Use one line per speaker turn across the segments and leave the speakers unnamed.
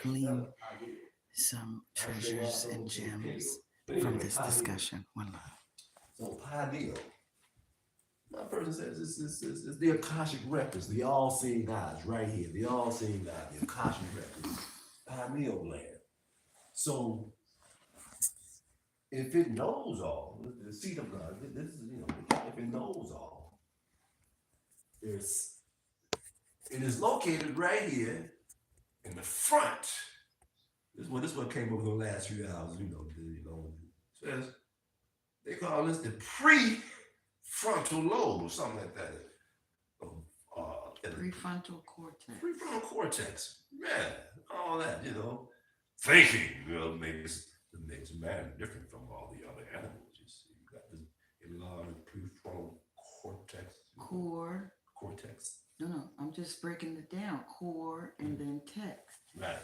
glean some treasures and gems from this discussion. One love.
So pineal, my person says it's the Akashic records, the all-seeing eyes right here, the all-seeing eyes, the Akashic records, pineal gland. So if it knows all, the seat of God, this is, if it knows all, it's it is located right here in the front. This one came over the last few hours, says they call this the prefrontal lobe or something like that.
Prefrontal cortex.
Prefrontal cortex. Yeah, all that, Thinking, makes man different from all the other animals. You see, you got this enlarged prefrontal cortex.
Core.
Cortex.
No, I'm just breaking it down. Core and then text.
Right.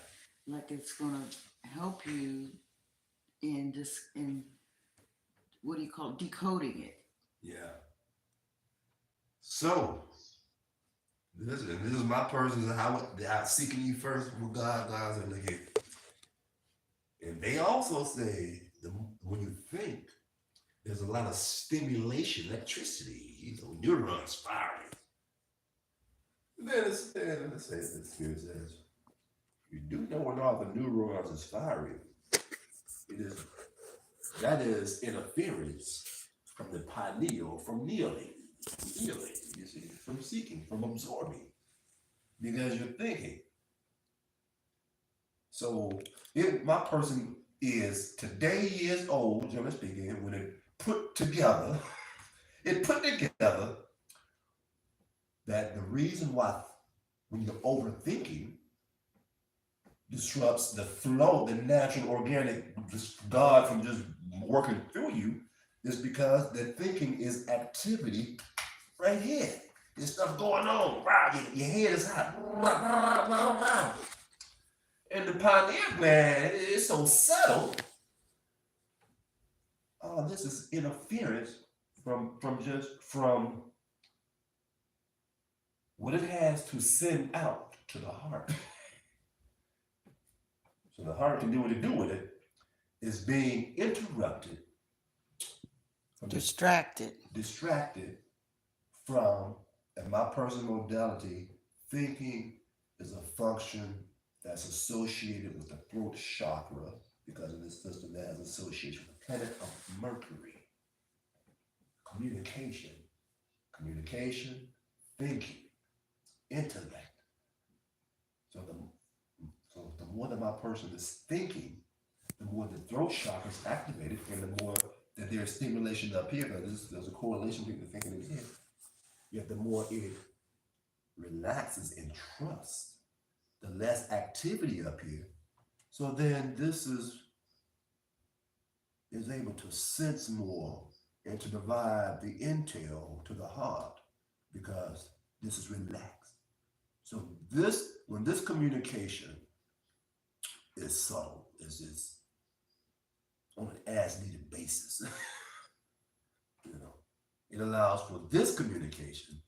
Like it's gonna help you in what do you call it? Decoding it.
Yeah. So this is my person. How seeking you first with God and look at. And they also say when you think, there's a lot of stimulation, electricity, neurons firing. And then let's say the spirit says, you do know when all the neurons is firing, that is interference from the pineal, from kneeling, you see, from seeking, from absorbing, because you're thinking. So if my person is today years old, generally speaking, when it put together that the reason why when you're overthinking disrupts the flow, the natural organic God from just working through you, is because the thinking is activity right here. There's stuff going on. Wow, your head is hot. And the pineal gland is so subtle. Oh, this is interference from what it has to send out to the heart. So the heart can do what it do with it. Is being interrupted,
Distracted
from, in my personal modality, thinking is a function that's associated with the throat chakra because in this system that has association with the planet of Mercury. Communication, thinking, intellect. So the more that my person is thinking, the more the throat chakra is activated, and the more that there's stimulation up here, because there's a correlation between the thinking and here. Yet the more it relaxes in trust, the less activity up here. So then this is able to sense more and to provide the intel to the heart because this is relaxed. So when this communication is subtle, is on an as needed basis. It allows for this communication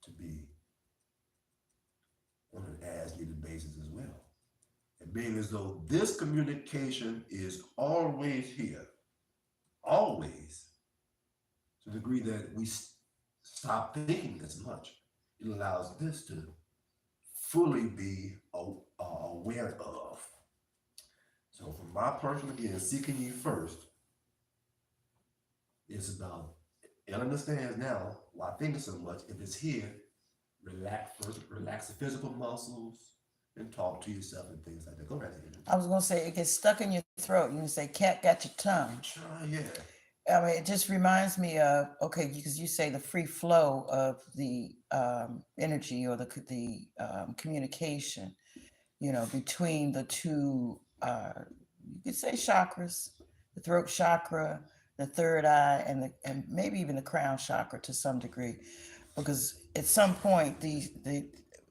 to be on an as needed basis as well. And being as though this communication is always here, always, to the degree that we stop thinking as much, it allows this to fully be aware of. So for my person, again, seeking ye first, it's about, it understands now why thinking so much. If it's here, relax first, relax the physical muscles, and talk to yourself and things like that. Go right ahead.
I was gonna say it gets stuck in your throat. You can say cat got your tongue.
Yeah.
I mean, it just reminds me of because you say the free flow of the energy or the communication, between the two. You could say chakras, the throat chakra, the third eye, and maybe even the crown chakra to some degree, because at some point the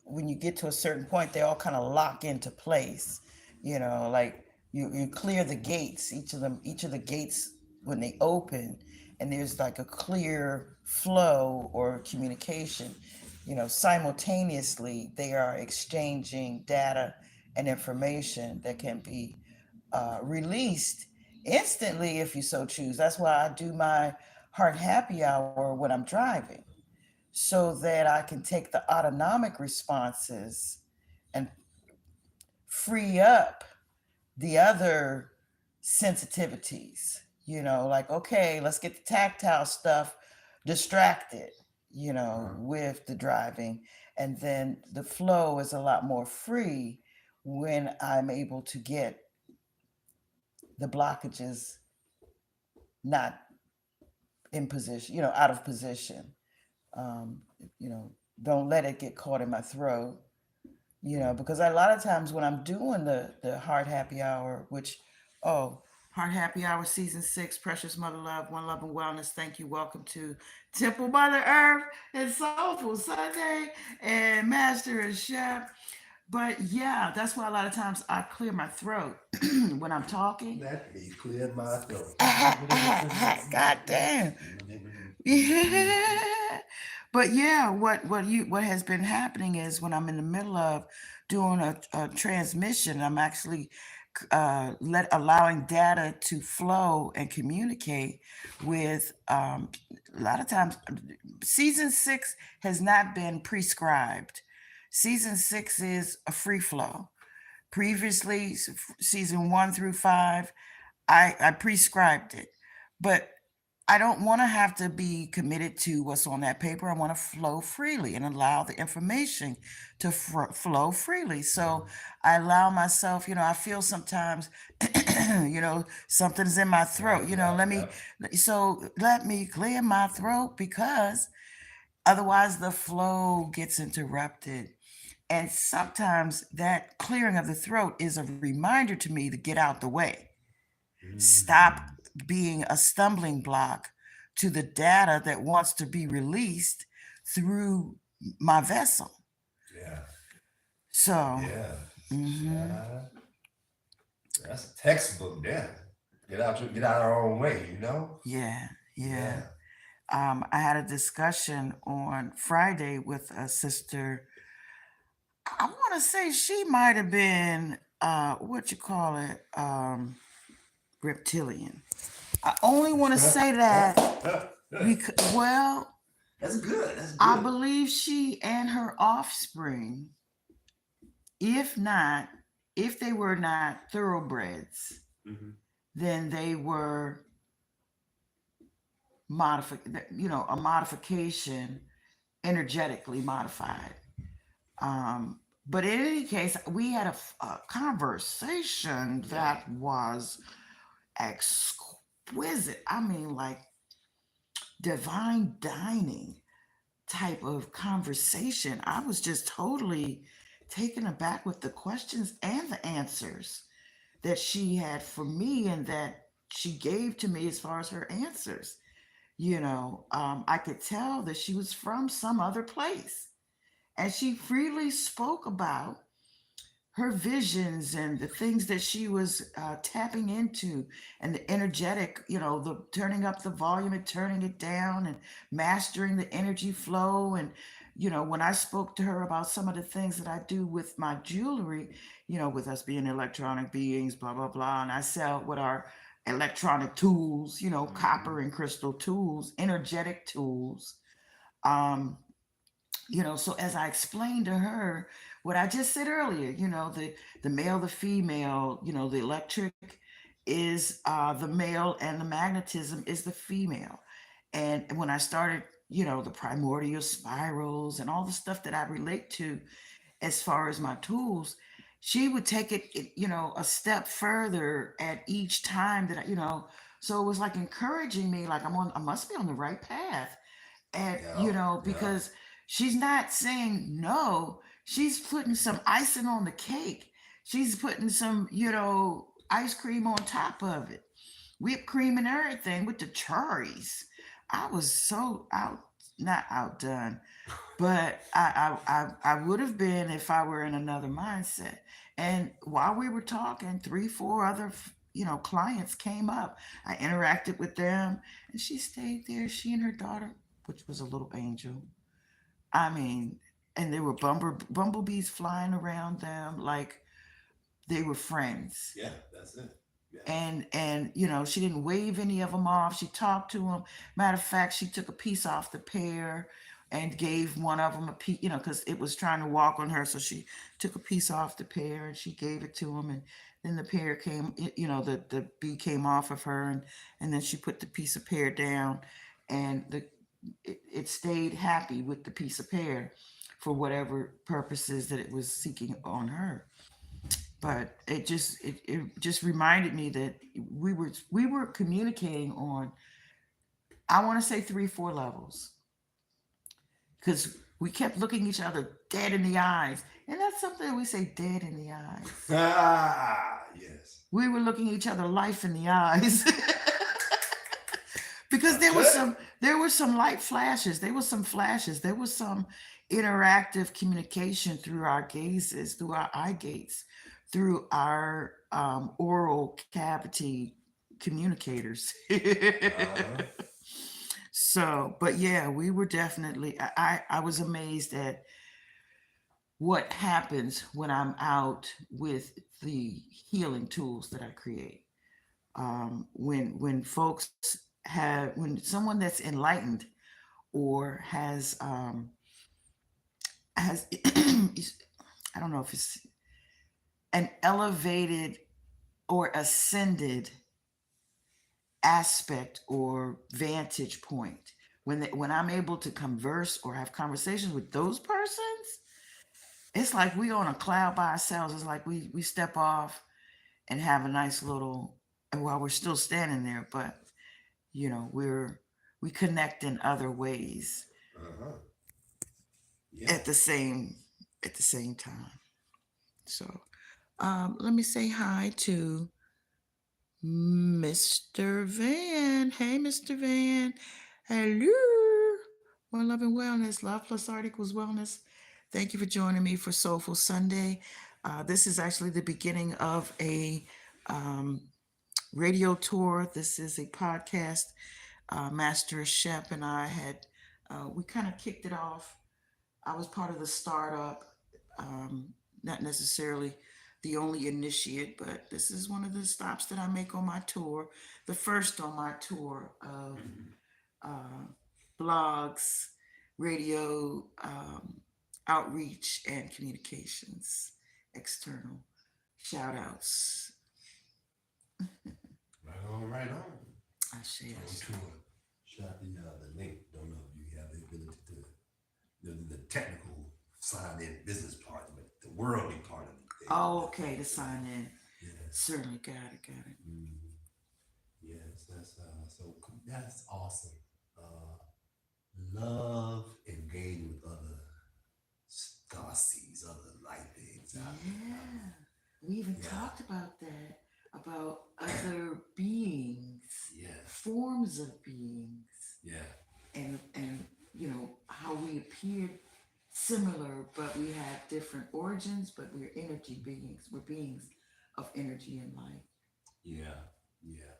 when you get to a certain point, they all kind of lock into place. Like you clear the gates, each of the gates when they open, and there's like a clear flow or communication. Simultaneously they are exchanging data and information that can be released instantly if you so choose. That's why I do my heart happy hour when I'm driving, so that I can take the autonomic responses and free up the other sensitivities, like, okay, let's get the tactile stuff distracted, with the driving. And then the flow is a lot more free when I'm able to get the blockages not in position, out of position. Um, you know, don't let it get caught in my throat, because a lot of times when I'm doing the heart happy hour, which, oh, heart happy hour season 6, precious mother love, one love and wellness. Thank you. Welcome to Temple Mother Earth and Soulful Sunday and Master and Chef. But yeah, that's why a lot of times I clear my throat when I'm talking.
Let me clear my throat.
God damn. Yeah. But yeah, what has been happening is when I'm in the middle of doing a transmission, I'm actually allowing data to flow and communicate with a lot of times. Season 6 has not been prescribed. Season 6 is a free flow. Previously, season 1 through 5, I prescribed it, but I don't want to have to be committed to what's on that paper. I want to flow freely and allow the information to flow freely. So I allow myself, I feel sometimes, something's in my throat. Let me clear my throat, because otherwise the flow gets interrupted. And sometimes that clearing of the throat is a reminder to me to get out the way. Stop
Mm,
being a stumbling block to the data that wants to be released through my vessel.
yeah,
So,
yeah.
hmm
Yeah. That's a textbook there. Get out our own way, you know?
yeah, yeah.
Yeah.
I had a discussion on Friday with a sister. I want to say she might have been, what you call it, reptilian. I only want to say that because, well,
That's good. That's
I
good.
believe she and her offspring, if not, if they were not thoroughbreds,
Hmm.
then they were a modification, energetically modified. Um, but in any case, we had a conversation
Yeah.
that was exquisite. I mean, like divine dining type of conversation. I was just totally taken aback with the questions and the answers that she had for me and that she gave to me as far as her answers. I could tell that she was from some other place. And she freely spoke about her visions and the things that she was tapping into, and the energetic, the turning up the volume and turning it down and mastering the energy flow. And when I spoke to her about some of the things that I do with my jewelry, with us being electronic beings, blah blah blah, and I sell with our electronic tools,
Hmm.
copper and crystal tools, energetic tools. um so as I explained to her what I just said earlier, the male, the female, the electric is the male, and the magnetism is the female. And when I started, the primordial spirals and all the stuff that I relate to as far as my tools, she would take it, a step further at each time that so it was like encouraging me, like I must be on the right path. And
Yeah. Yeah.
because she's not saying no, she's putting some icing on the cake. She's putting some, ice cream on top of it, whipped cream and everything with the cherries. I was so not outdone, but I would have been if I were in another mindset. And while we were talking, 3, 4 other clients came up. I interacted with them, and she stayed there. She and her daughter, which was a little angel. I mean, and there were bumblebees flying around them, like they were friends.
Yeah, that's it. Yeah.
And she didn't wave any of them off. She talked to them. Matter of fact, she took a piece off the pear and gave one of them a piece, because it was trying to walk on her. So she took a piece off the pear and she gave it to him. And then the pear came, the bee came off of her, and then she put the piece of pear down, and it stayed happy with the piece of pear for whatever purposes that it was seeking on her. But it just reminded me that we were communicating on, I want to say, 3 4 levels, because we kept looking each other dead in the eyes, and that's something that we say, dead in the eyes.
Ah, yes.
We were looking each other life in the eyes. Because
That's
there was
good.
some light flashes, there was some flashes, there was some interactive communication through our gazes, through our eye gates, through our oral cavity communicators.
Uh-huh.
So, but yeah, we were definitely, I was amazed at what happens when I'm out with the healing tools that I create. When folks when someone that's enlightened or has I don't know if it's an elevated or ascended aspect or vantage point, when I'm able to converse or have conversations with those persons, it's like we on a cloud by ourselves. It's like we step off and have a nice little, and while we're still standing there, but we connect in other ways
Uh-huh. Yeah.
at the same at the same time. So let me say hi to Mr. Van. Hey, Mr. Van. Hello. More love and wellness. Love plus art equals wellness. Thank you for joining me for Soulful Sunday. This is actually the beginning of a um, radio tour. This is a podcast. Master Shep and I we kind of kicked it off. I was part of the startup, not necessarily the only initiate, but this is one of the stops that I make on my tour, the first on my tour of uh, blogs, radio, outreach, and communications, external shout outs.
Right on, right on.
I share.
On tour. Shot the link. Don't know if you have the ability to the technical sign in business part of it, the worldly part of it.
Oh, okay, to sign in.
Yes.
Certainly, got it, got it.
Yes, that's awesome. Uh, love engaging with other star seeds, other light beings out there.
Yeah. We even
Yeah.
talked about that, about other beings,
Yeah.
forms of beings,
Yeah.
and how we appeared similar, but we have different origins, but we're energy beings. We're beings of energy and light.
Yeah. Yeah.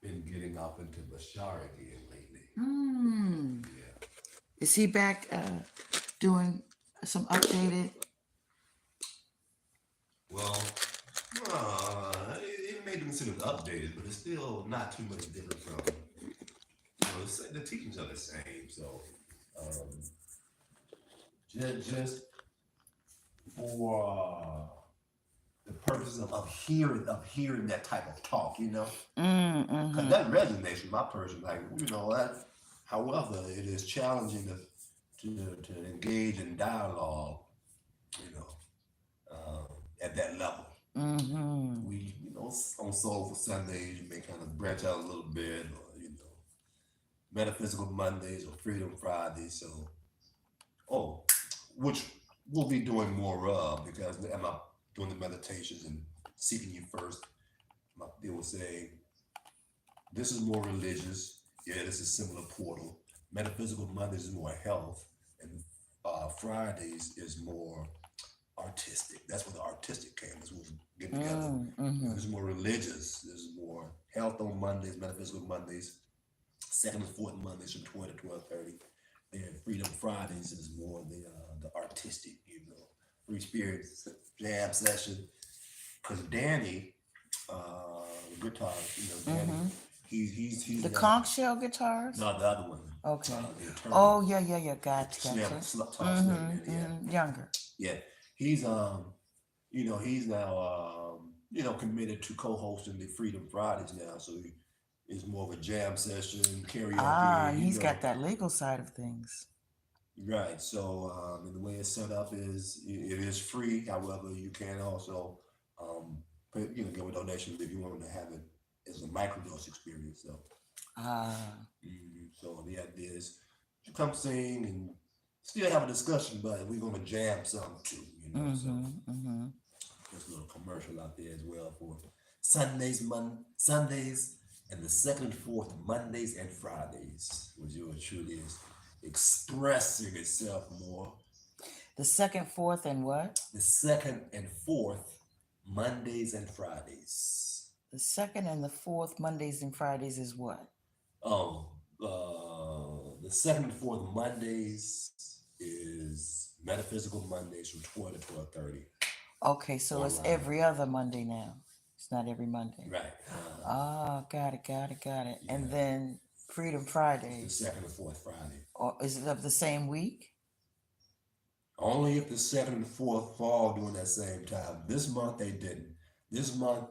Been getting off into Bashar again lately.
Hmm.
Yeah.
Is he back doing some updated?
Well, it may be considered updated, but it's still not too much different from, the teachings are the same. So, um, just for the purpose of hearing that type of talk, because that resonates with my person. Like, that. However, it is challenging to engage in dialogue, you know, at that level.
Mm-hmm.
We, on Soulful Sundays, you may kind of branch out a little bit, or Metaphysical Mondays or Freedom Fridays. So, oh, which we'll be doing more of, because am I doing the meditations and seeking you first? They will say this is more religious. Yeah, this is similar portal. Metaphysical Mondays is more health, and Fridays is more artistic. That's where the artistic came. That's what we get together.
Mm-hmm.
This is more religious. This is more health on Mondays, metaphysical Mondays, second and fourth Mondays from 12 to 12:30. And Freedom Fridays is more the artistic, free spirit jam session. because Danny, the guitar, Danny,
Mm-hmm.
he's
The
now
conch shell guitars?
not the other one,
Okay.
the attorney,
Oh, yeah, yeah, yeah. Gotcha, gotcha.
tall slim man,
Mm-hmm.
yeah,
Mm-hmm. Younger.
yeah. He's he's now committed to co-hosting the Freedom Fridays now, so it's more of a jam session,
Ah, and
karaoke,
he's got that legal side of things.
right. So and the way it's set up is it is free. However, you can also give a donation if you want to have it as a microdose experience. So
Ah.
so the idea is to come sing and still have a discussion, but we're gonna jam something too. So
Mm-hmm. Mm-hmm.
there's a little commercial out there as well for Sundays, and the second and fourth Mondays and Fridays, which yours truly is expressing itself more.
The second, fourth, and what?
The second and fourth Mondays and Fridays.
The second and the fourth Mondays and Fridays is what?
Oh, the second and fourth Mondays is Metaphysical Mondays from 12 to 12:30
Okay, so it's
online.
every other Monday now. It's not every Monday.
Right.
Ah, got it, got it, got it. And
Yeah.
then Freedom
The
Fridays.
second and fourth Friday.
Or is it of the same week?
Only if the second and fourth fall during that same time. This month they didn't. This month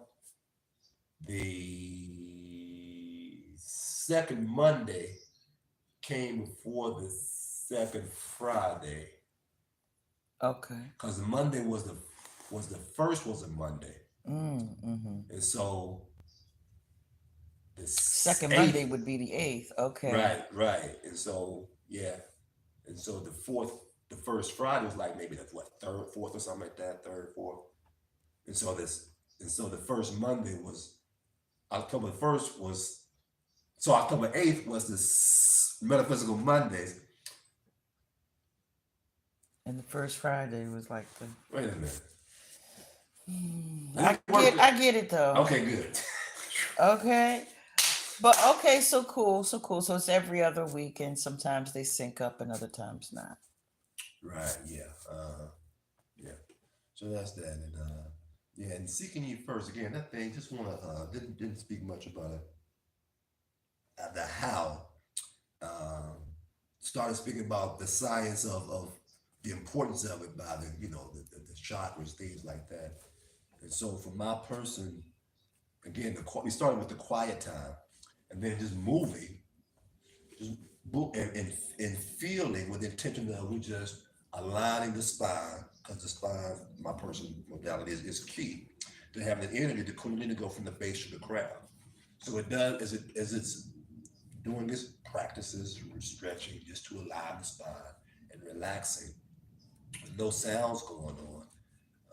the second Monday came before the second Friday
Okay.
because the Monday was the first was a Monday,
Mm-hmm.
and so the
Second Monday
eighth,
would be the 8th. Okay.
right, and so yeah, and so the first Friday was like maybe that's what third, fourth or something like that, third, fourth, and so the first Monday was October 1st was so October 8th was the Metaphysical Mondays.
And the first Friday was like the.
Wait a minute.
I get it though.
Okay, good.
Okay. But okay, so cool, so cool. So it's every other week, and sometimes they sync up, and other times not.
Right, yeah. Yeah. So that's that. And yeah, and seeking ye first again, that thing just wanna didn't speak much about it. The how. Um Started speaking about the science of the importance of it by the chakras, things like that. And so for my person, again, we started with the quiet time, and then just moving, just and feeling with the intention that we just aligning the spine, because the spine, my person modality is key to having the energy to clearly to go from the base to the crown. So it does as it's doing its practices, stretching just to align the spine and relaxing with no sounds going on.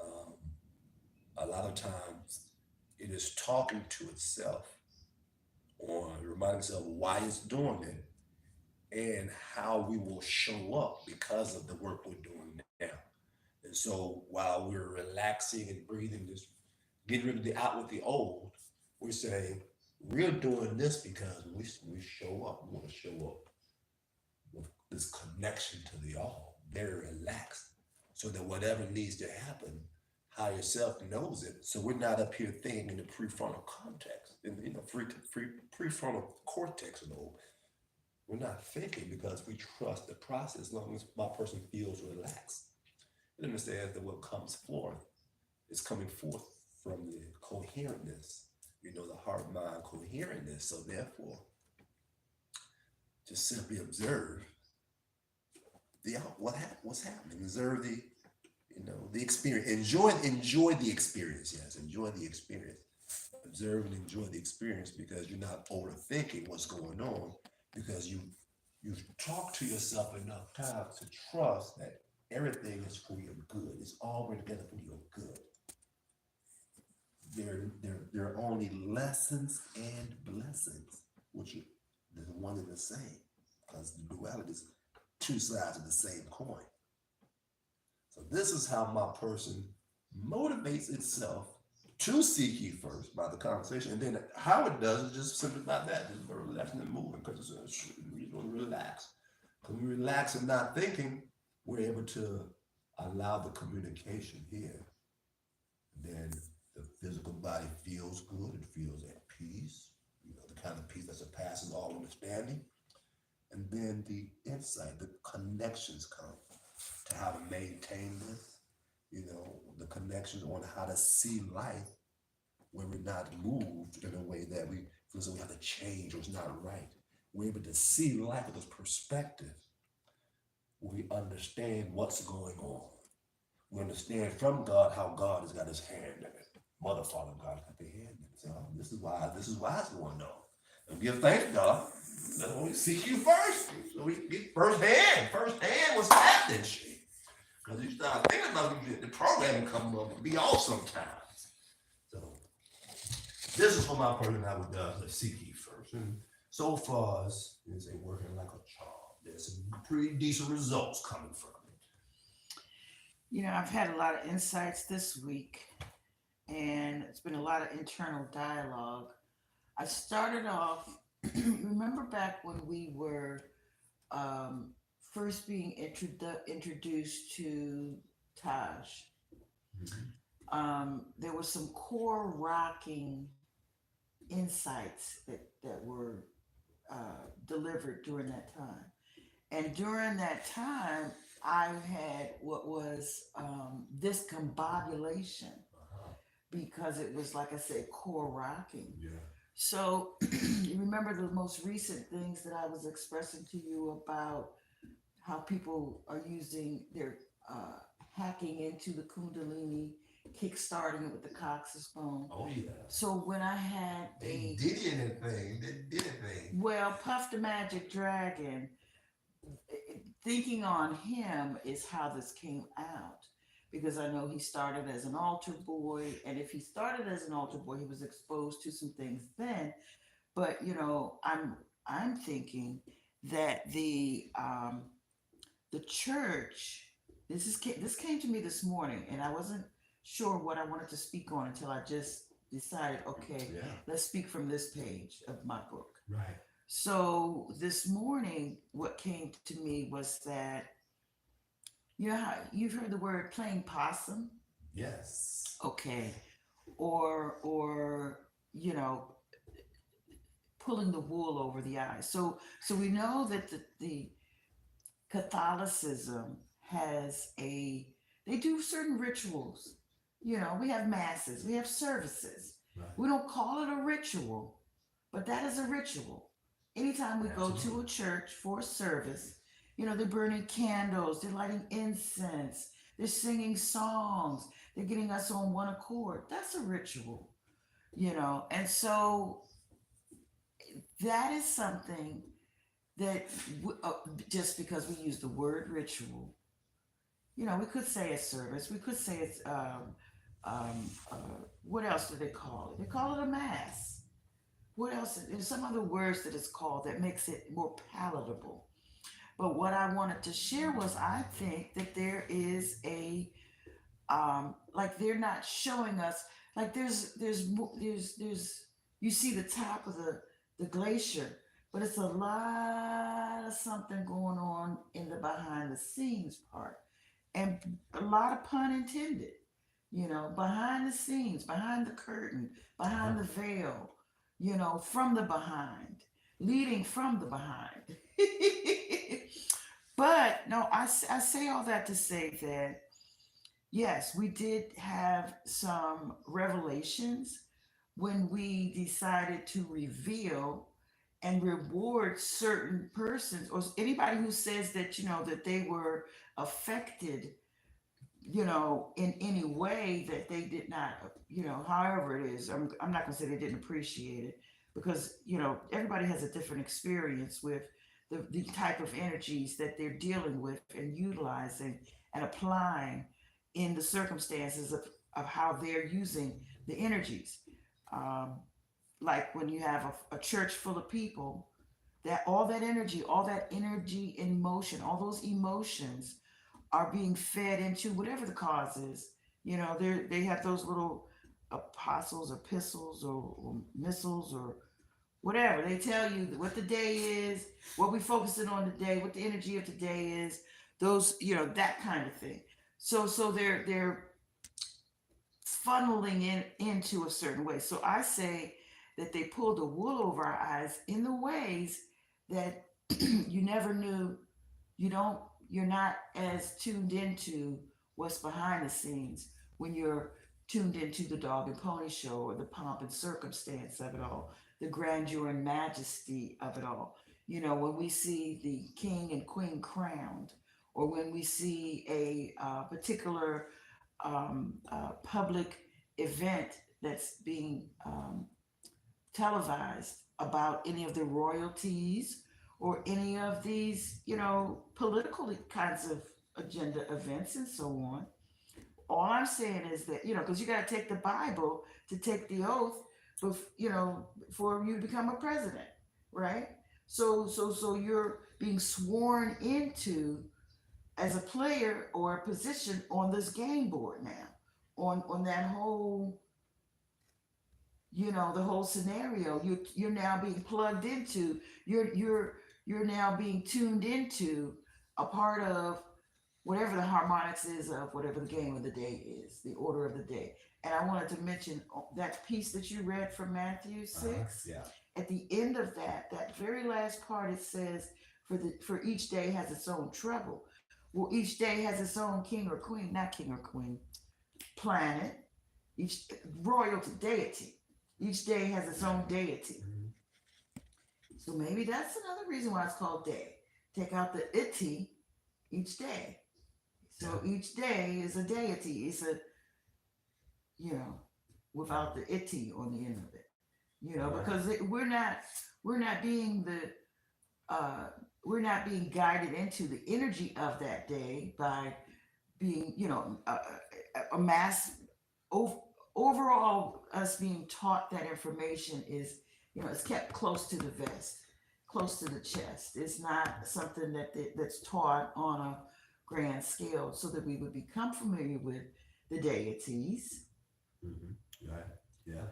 Um, a lot of times it is talking to itself or reminding itself why it's doing it and how we will show up because of the work we're doing now. And so while we're relaxing and breathing, just getting rid of the out with the old, we're saying we're doing this because we show up. We want to show up with this connection to the all, very relaxed, so that whatever needs to happen, higher self knows it. So we're not up here thinking in the prefrontal cortex, in prefrontal cortex mode. We're not thinking because we trust the process as long as my person feels relaxed. It understands that what comes forth is coming forth from the coherentness, the heart mind coherentness. So therefore, just simply observe what's happening. Observe the experience. Enjoy the experience. Yes, enjoy the experience. Observe and enjoy the experience because you're not overthinking what's going on because you've talked to yourself enough times to trust that everything is for your good. It's all working together for your good. There are only lessons and blessings, which are the one and the same, because the duality is two sides of the same coin. So this is how my person motivates itself to seek you first by the conversation, and then how it does is just simply by that, just by relaxing and moving, because you don't relax. When we relax and not thinking, we're able to allow the communication here. Then the feels good. It feels at peace. The kind of peace that surpasses all understanding. And then the insight, the connections come to how to maintain this. The connections on how to see life when we're not moved in a way that we feel as though we have to change or it's not right. We're able to see life with this perspective where we understand what's going on. We understand from God how God has got his hand in it. Mother, Father, God has got their hand in it. So this is why it's going on. And give thanks, God. That's when we seek you first. So we get first hand. First hand was happening shit. Because you start thinking about the program coming up and be off sometimes. So this is for my person I would seek ye first. And so far as it's working like a charm. There's some pretty decent results coming from it.
I've had a lot of insights this week, and it's been a lot of internal dialogue. I started off, remember back when we were um, first being introduced to Taj, there was some core rocking insights that were delivered during that time. And during that time, I had what was discombobulation because it was, like I said, core rocking.
Yeah.
So you remember the most recent things that I was expressing to you about how people are using their hacking into the Kundalini, kickstarting it with the coccyx bone.
Oh yeah.
So when I had
They did anything. They did anything.
well, Puff the Magic Dragon, thinking on him is how this came out. Because I know he started as an altar boy, and if he started as an altar boy, he was exposed to some things then. But I'm thinking that the church, this came to me this morning, and I wasn't sure what I wanted to speak on until I just decided, okay,
Yeah.
let's speak from this page of my book.
Right.
So this morning, what came to me was that how you've heard the word playing possum,
Yes.
okay, or pulling the wool over the eyes. So we know that the Catholicism has they do certain rituals. We have masses, we have services.
Right.
We don't call it a ritual, but that is a ritual. Anytime we go to a church for a service, they're burning candles, they're lighting incense, they're singing songs, they're getting us on one accord. That's a ritual, And so that is something that just because we use the word ritual, we could say it's service, we could say it's what else do they call it? They call it a mass. What else? There's some other words that it's called that makes it more palatable. But what I wanted to share was I think that there is like they're not showing us, like there's you see the top of the glacier, but it's a lot of something going on in the behind the scenes part, and a lot of pun intended, behind the scenes, behind the curtain, behind the veil, from the behind, leading from the behind. But no, I say all that to say that yes, we did have some revelations when we decided to reveal and reward certain persons or anybody who says that that they were affected in any way that they did not however it is. I'm not going to say they didn't appreciate it because everybody has a different experience with the type of energies that they're dealing with and utilizing and applying in the circumstances of how they're using the energies. Um, like when you have a church full of people, that all that energy and emotion, all those emotions are being fed into whatever the cause is. They have those little apostles or epistles or missiles or whatever. They tell you what the day is, what we're focusing on today, what the energy of today is, those, that kind of thing. So they're funneling into a certain way. So I say that they pull the wool over our eyes in the ways that you never knew. You don't, you're not as tuned into what's behind the scenes when you're tuned into the dog and pony show or the pomp and circumstance of it all, the grandeur and majesty of it all. You know, when we see the king and queen crowned, or when we see a particular public event that's being televised about any of the royalties or any of these, you know, political kinds of agenda events and so on. All I'm saying is that, you know, because you got to take the Bible to take the oath, you know, for you to become a president, right? So you're being sworn into as a player or a position on this game board now, on that whole, you know, the whole scenario. You're now being plugged into. You're now being tuned into a part of whatever the harmonics is of whatever the game of the day is, the order of the day. And I wanted to mention that piece that you read from Matthew 6.
Yeah.
At the end of that, that very last part, it says, for each day has its own trouble. Well, each day has its own king or queen, not king or queen, planet, each royalty, deity. Each day has its own deity.
Mhm.
So maybe that's another reason why it's called day. Take out the ity each day. So each day is a deity. It's a, you know, without the ity on the end of it. You know,
Right.
because we're not being the we're not being guided into the energy of that day by being, you know, a mass ov- overall us being taught that information is, you know, it's kept close to the vest, close to the chest. It's not something that's taught on a grand scale so that we would become familiar with the deities
Right. Yeah.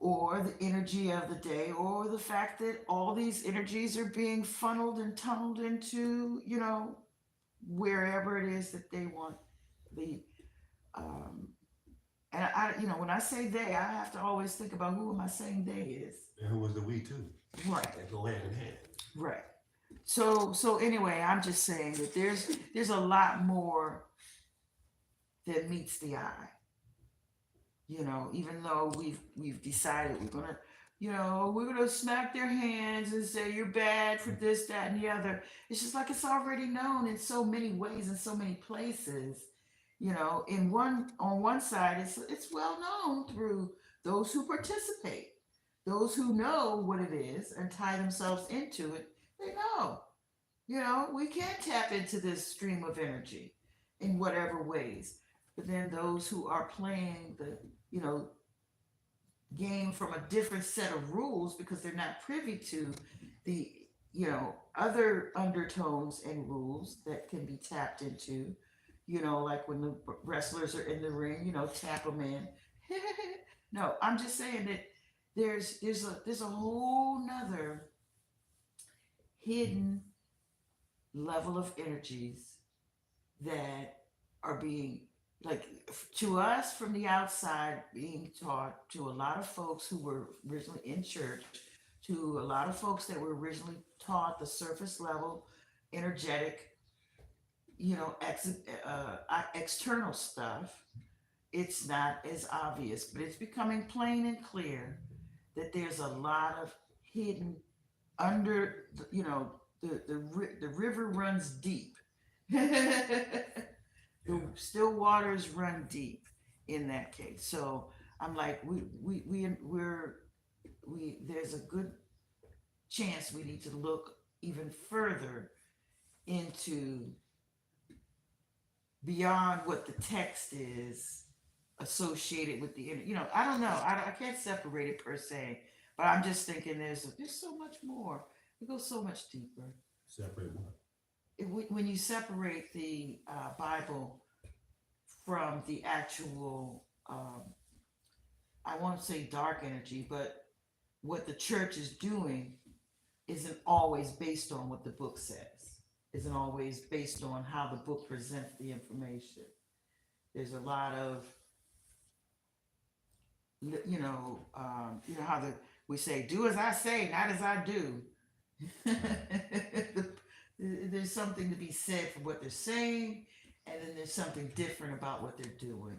or the energy of the day or the fact that all these energies are being funneled and tunneled into, you know, wherever it is that they want the um and you know, when I say they, I have to always think about who am I saying they is.
And who was the we too?
Right,
They go hand in hand.
right. So anyway, I'm just saying that there's a lot more that meets the eye. You know, even though we've decided we're gonna, you know, we're gonna smack their hands and say you're bad for this, that, and the other. It's just like it's already known in so many ways in so many places. You know, in one on one side, it's well known through those who participate, those who know what it is and tie themselves into it. They know, you know, we can tap into this stream of energy in whatever ways. But then those who are playing the, you know, game from a different set of rules because they're not privy to the, you know, other undertones and rules that can be tapped into, you know, like when the wrestlers are in the ring, you know, tap them in. No, I'm just saying that there's a whole nother hidden level of energies that are being, like, to us from the outside, being taught to a lot of folks who were originally in church, to a lot of folks that were originally taught the surface level energetic, you know, external stuff. It's not as obvious, but it's becoming plain and clear that there's a lot of hidden under, you know, the river runs deep. The still waters run deep in that case. So I'm like, we there's a good chance we need to look even further into beyond what the text is associated with the, you know, I don't know, I can't separate it per se, but I'm just thinking there's so much more. It goes so much deeper.
Separate what?
When you separate the Bible from the actual, I won't say dark energy, but what the church is doing isn't always based on what the book says, isn't always based on how the book presents the information. There's a lot of you know how we say, "Do as I say, not as I do." There's something to be said for what they're saying, and then there's something different about what they're doing,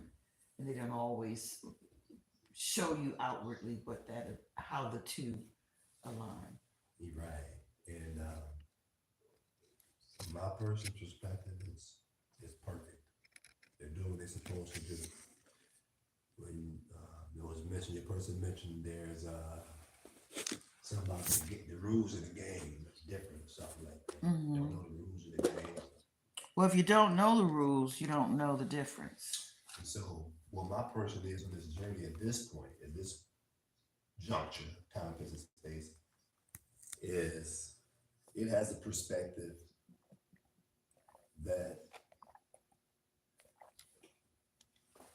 and they don't always show you outwardly, but that how the two align.
You're right. And from my personal perspective, it's perfect. They're doing what they're supposed to do. When it was mentioned, your person mentioned there's something about the rules of the game that's different or something like that. Don't know the rules of the game.
Well, if you don't know the rules, you don't know the difference.
And so, what my person is on this journey at this point, at this juncture, time, place, and space, is it has a perspective that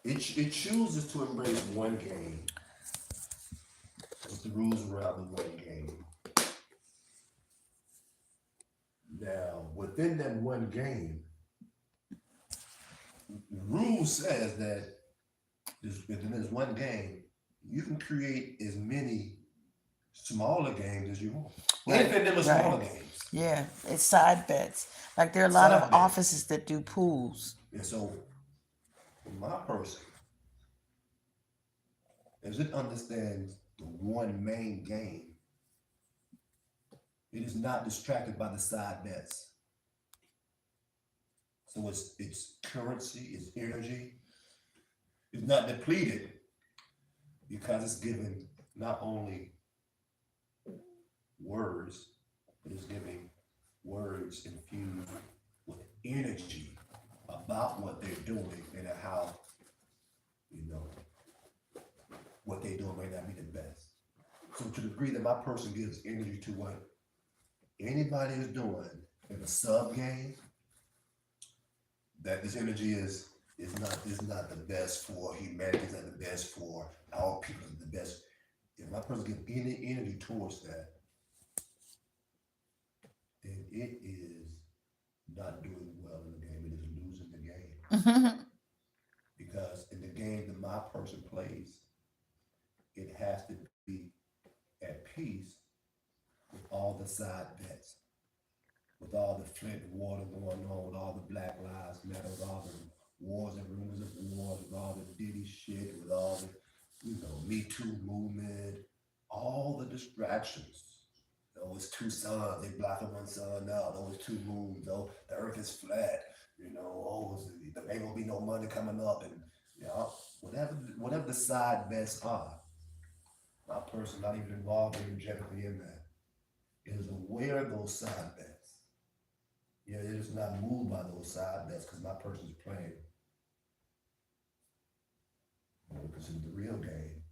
it chooses to embrace one game with the rules around the one game. Now, within that one game, the rule says that within this one game, you can create as many smaller games as you want.
Right,
Infinite number
right.
smaller games.
Yeah, it's side bets. Like there are a lot
Side
of
bets.
offices that do pools.
And so, for my person, as it understands the one main game, it is not distracted by the side bets. So its currency, its energy is not depleted because it's given not only words, but it's giving words infused with energy about what they're doing and how, what they're doing might not be the best. So to the degree that my person gives energy to what anybody is doing in a sub game, that this energy is not the best for humanity, it's not the best for our people, it's the best. If my person gives any energy towards that, then it is not doing well in the game, it is losing the game. Because in the game that my person plays, it has to be at peace with all the side bets, with all the Flint water going on, with all the Black Lives Matter, with all the wars and rumors of wars, with all the Diddy shit, with all the, Me Too movement, all the distractions. Oh, it's two suns, they blocking one sun out. Oh, it's two moons. Oh, the earth is flat. There ain't gonna be no money coming up, and whatever the side bets are, my person not even involved energetically in that is aware of those side bets. Yeah, it is not moved by those side bets because my person is playing what we consider the real game.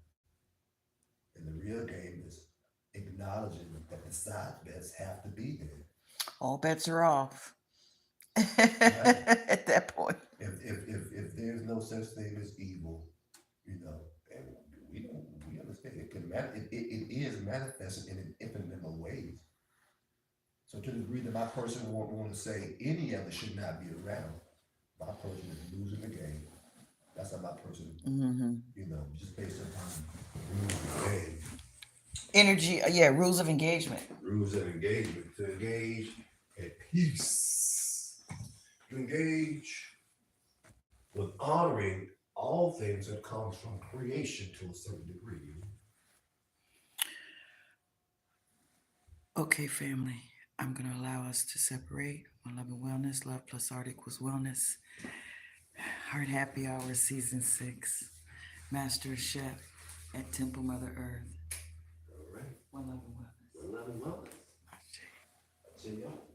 And the real game is acknowledging that the side bets have to be there.
All bets are off.
Right?
At that point.
If there's no such thing as evil, and we understand it is manifested in an infinite number of ways. So to the degree that my person won't want to say any of it should not be around, my person is losing the game. That's how my person, just based upon rules of the game.
Energy, rules of engagement.
Rules of engagement, to engage at peace, to engage with honoring all things that comes from creation to a certain degree.
Okay, family, I'm going to allow us to separate on Love and Wellness. Love plus art equals wellness. Heart Happy Hour Season 6. Master Chef at Temple Mother Earth.
All right.
One Love and Wellness.
One love and wellness.
Ashe.
See y'all.